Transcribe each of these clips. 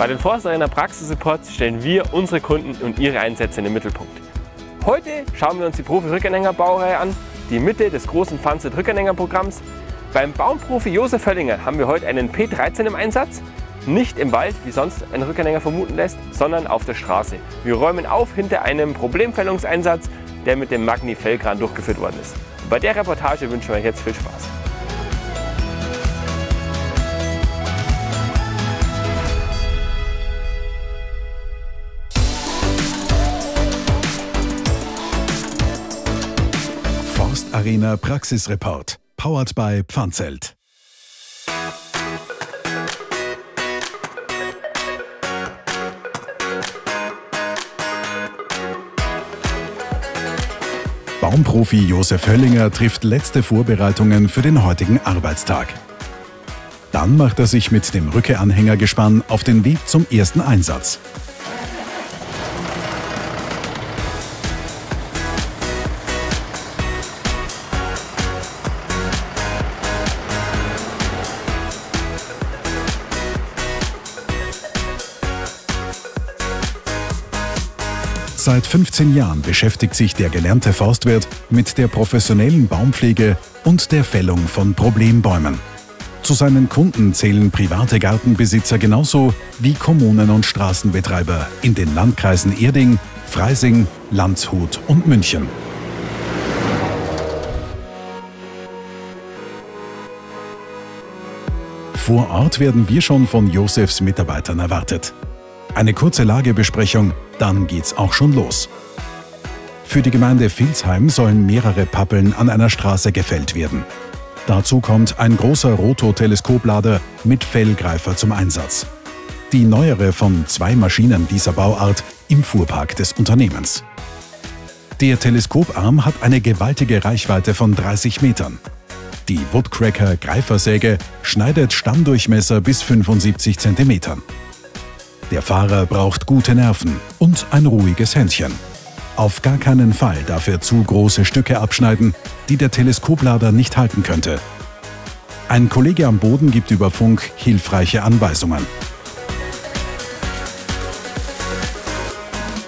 Bei den Forst Arena Praxisreports stellen wir unsere Kunden und ihre Einsätze in den Mittelpunkt. Heute schauen wir uns die Profi-Rückanhänger-Baureihe an, die Mitte des großen Pfanzet-Rückanhänger-Programms. Beim Baumprofi Josef Höllinger haben wir heute einen P13 im Einsatz. Nicht im Wald, wie sonst ein Rückanhänger vermuten lässt, sondern auf der Straße. Wir räumen auf hinter einem Problemfällungseinsatz, der mit dem Magni-Fellkran durchgeführt worden ist. Und bei der Reportage wünschen wir euch jetzt viel Spaß. Forst Arena Praxisreport, powered by Pfanzelt. Baumprofi Josef Höllinger trifft letzte Vorbereitungen für den heutigen Arbeitstag. Dann macht er sich mit dem Rücke-Anhängergespann auf den Weg zum ersten Einsatz. Seit 15 Jahren beschäftigt sich der gelernte Forstwirt mit der professionellen Baumpflege und der Fällung von Problembäumen. Zu seinen Kunden zählen private Gartenbesitzer genauso wie Kommunen und Straßenbetreiber in den Landkreisen Erding, Freising, Landshut und München. Vor Ort werden wir schon von Josefs Mitarbeitern erwartet. Eine kurze Lagebesprechung, dann geht's auch schon los. Für die Gemeinde Vilsheim sollen mehrere Pappeln an einer Straße gefällt werden. Dazu kommt ein großer Roto-Teleskoplader mit Fellgreifer zum Einsatz. Die neuere von 2 Maschinen dieser Bauart im Fuhrpark des Unternehmens. Der Teleskoparm hat eine gewaltige Reichweite von 30 Metern. Die Woodcracker-Greifersäge schneidet Stammdurchmesser bis 75 cm. Der Fahrer braucht gute Nerven und ein ruhiges Händchen. Auf gar keinen Fall darf er zu große Stücke abschneiden, die der Teleskoplader nicht halten könnte. Ein Kollege am Boden gibt über Funk hilfreiche Anweisungen.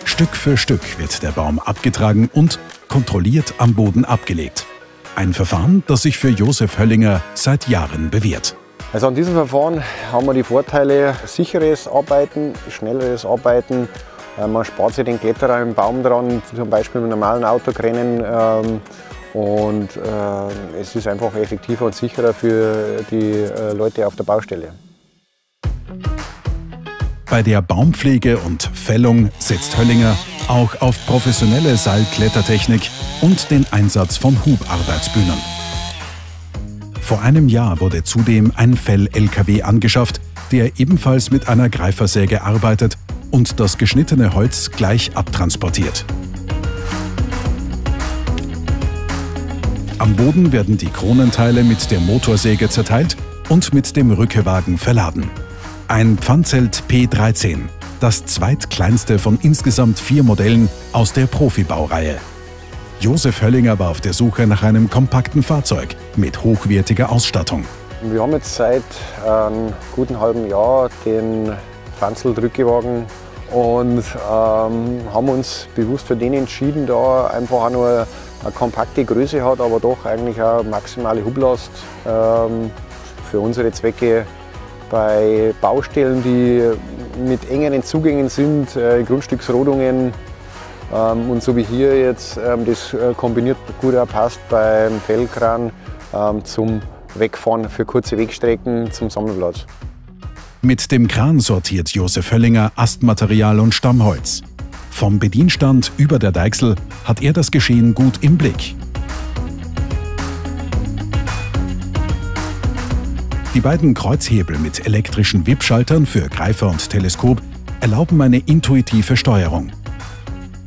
Stück für Stück wird der Baum abgetragen und kontrolliert am Boden abgelegt. Ein Verfahren, das sich für Josef Höllinger seit Jahren bewährt. Also an diesem Verfahren haben wir die Vorteile: sicheres Arbeiten, schnelleres Arbeiten. Man spart sich den Kletterer im Baum dran, zum Beispiel mit normalen Autokränen. Und es ist einfach effektiver und sicherer für die Leute auf der Baustelle. Bei der Baumpflege und Fällung setzt Höllinger auch auf professionelle Seilklettertechnik und den Einsatz von Hubarbeitsbühnen. Vor einem Jahr wurde zudem ein Fell-LKW angeschafft, der ebenfalls mit einer Greifersäge arbeitet und das geschnittene Holz gleich abtransportiert. Am Boden werden die Kronenteile mit der Motorsäge zerteilt und mit dem Rückewagen verladen. Ein Pfanzelt P13, das zweitkleinste von insgesamt 4 Modellen aus der Profibaureihe. Josef Höllinger war auf der Suche nach einem kompakten Fahrzeug mit hochwertiger Ausstattung. Wir haben jetzt seit einem guten halben Jahr den Pfanzelt-Rückewagen und haben uns bewusst für den entschieden, da einfach auch nur eine kompakte Größe hat, aber doch eigentlich auch maximale Hublast für unsere Zwecke. Bei Baustellen, die mit engeren Zugängen sind, Grundstücksrodungen, und so wie hier jetzt, das kombiniert gut passt beim Fellkran zum Wegfahren für kurze Wegstrecken zum Sammelplatz. Mit dem Kran sortiert Josef Höllinger Astmaterial und Stammholz. Vom Bedienstand über der Deichsel hat er das Geschehen gut im Blick. Die beiden Kreuzhebel mit elektrischen Wippschaltern für Greifer und Teleskop erlauben eine intuitive Steuerung.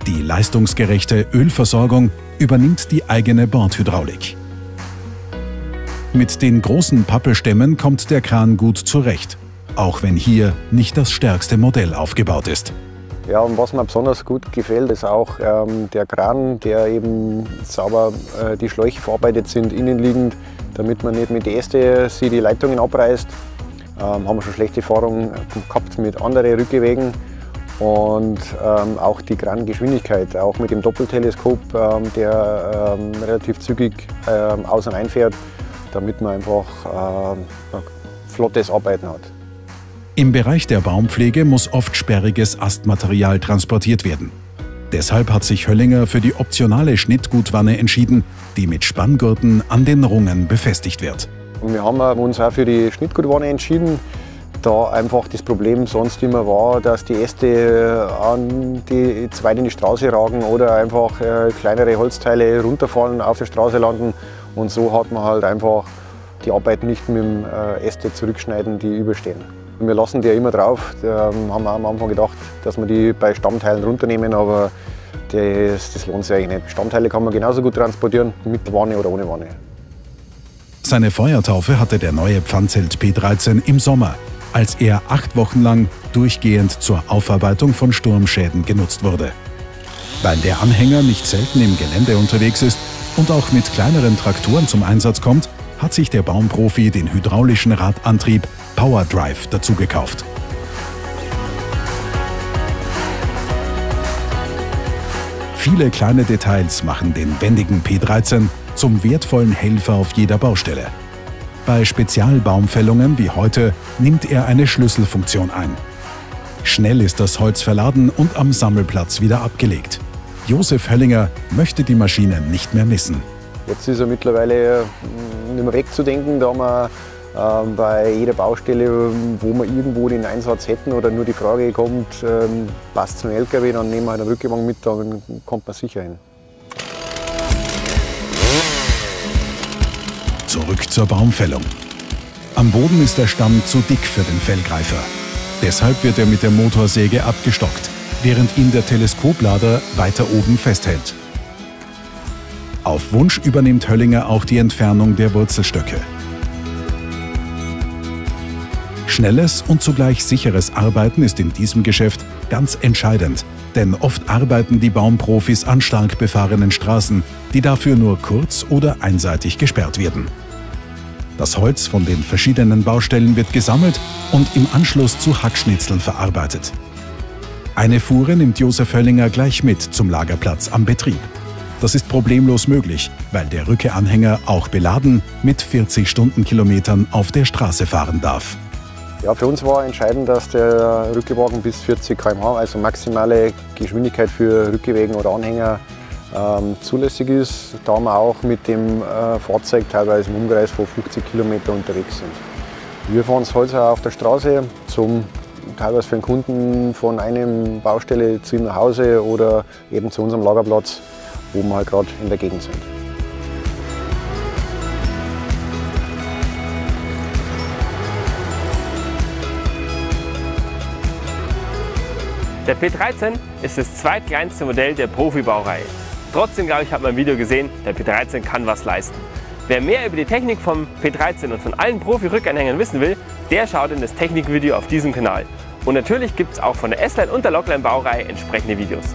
Die leistungsgerechte Ölversorgung übernimmt die eigene Bordhydraulik. Mit den großen Pappelstämmen kommt der Kran gut zurecht, auch wenn hier nicht das stärkste Modell aufgebaut ist. Ja, und was mir besonders gut gefällt, ist auch der Kran, der eben sauber die Schläuche verarbeitet sind, innenliegend, damit man nicht mit der Äste die Leitungen abreißt. haben wir schon schlechte Erfahrungen gehabt mit anderen Rückgewegen. Und auch die Geschwindigkeit, auch mit dem Doppelteleskop, der relativ zügig aus- und einfährt, damit man einfach flottes Arbeiten hat. Im Bereich der Baumpflege muss oft sperriges Astmaterial transportiert werden. Deshalb hat sich Höllinger für die optionale Schnittgutwanne entschieden, die mit Spanngurten an den Rungen befestigt wird. Und wir haben uns auch für die Schnittgutwanne entschieden, da einfach das Problem sonst immer war, dass die Äste zu weit in die Straße ragen oder einfach kleinere Holzteile runterfallen, auf der Straße landen. Und so hat man halt einfach die Arbeit nicht mit dem Äste zurückschneiden, die überstehen. Wir lassen die ja immer drauf. Haben wir am Anfang gedacht, dass wir die bei Stammteilen runternehmen, aber das lohnt sich eigentlich nicht. Stammteile kann man genauso gut transportieren, mit Wanne oder ohne Wanne. Seine Feuertaufe hatte der neue Pfanzelt P13 im Sommer, als er 8 Wochen lang durchgehend zur Aufarbeitung von Sturmschäden genutzt wurde. Weil der Anhänger nicht selten im Gelände unterwegs ist und auch mit kleineren Traktoren zum Einsatz kommt, hat sich der Baumprofi den hydraulischen Radantrieb PowerDrive dazu gekauft. Viele kleine Details machen den wendigen P13 zum wertvollen Helfer auf jeder Baustelle. Bei Spezialbaumfällungen wie heute nimmt er eine Schlüsselfunktion ein. Schnell ist das Holz verladen und am Sammelplatz wieder abgelegt. Josef Höllinger möchte die Maschine nicht mehr missen. Jetzt ist er mittlerweile nicht mehr wegzudenken, da wir bei jeder Baustelle, wo wir irgendwo den Einsatz hätten oder nur die Frage kommt, passt zum LKW, dann nehmen wir einen Rückgewagen mit, dann kommt man sicher hin. Zurück zur Baumfällung. Am Boden ist der Stamm zu dick für den Fellgreifer. Deshalb wird er mit der Motorsäge abgestockt, während ihn der Teleskoplader weiter oben festhält. Auf Wunsch übernimmt Höllinger auch die Entfernung der Wurzelstöcke. Schnelles und zugleich sicheres Arbeiten ist in diesem Geschäft ganz entscheidend, denn oft arbeiten die Baumprofis an stark befahrenen Straßen, die dafür nur kurz- oder einseitig gesperrt werden. Das Holz von den verschiedenen Baustellen wird gesammelt und im Anschluss zu Hackschnitzeln verarbeitet. Eine Fuhre nimmt Josef Höllinger gleich mit zum Lagerplatz am Betrieb. Das ist problemlos möglich, weil der Rücke-Anhänger auch beladen mit 40 Stundenkilometern auf der Straße fahren darf. Ja, für uns war entscheidend, dass der Rückgewagen bis 40 km/h, also maximale Geschwindigkeit für Rückgewegen oder Anhänger, zulässig ist, da wir auch mit dem Fahrzeug teilweise im Umkreis von 50 Kilometer unterwegs sind. Wir fahren das Holz auch auf der Straße, teilweise für den Kunden von einem Baustelle zu ihm nach Hause oder eben zu unserem Lagerplatz, wo wir halt gerade in der Gegend sind. Der P13 ist das zweitkleinste Modell der Profibaureihe. Trotzdem, glaube ich, hat man im Video gesehen, der P13 kann was leisten. Wer mehr über die Technik vom P13 und von allen Profi-Rückanhängern wissen will, der schaut in das Technikvideo auf diesem Kanal. Und natürlich gibt es auch von der S-Line und der Logline Baureihe entsprechende Videos.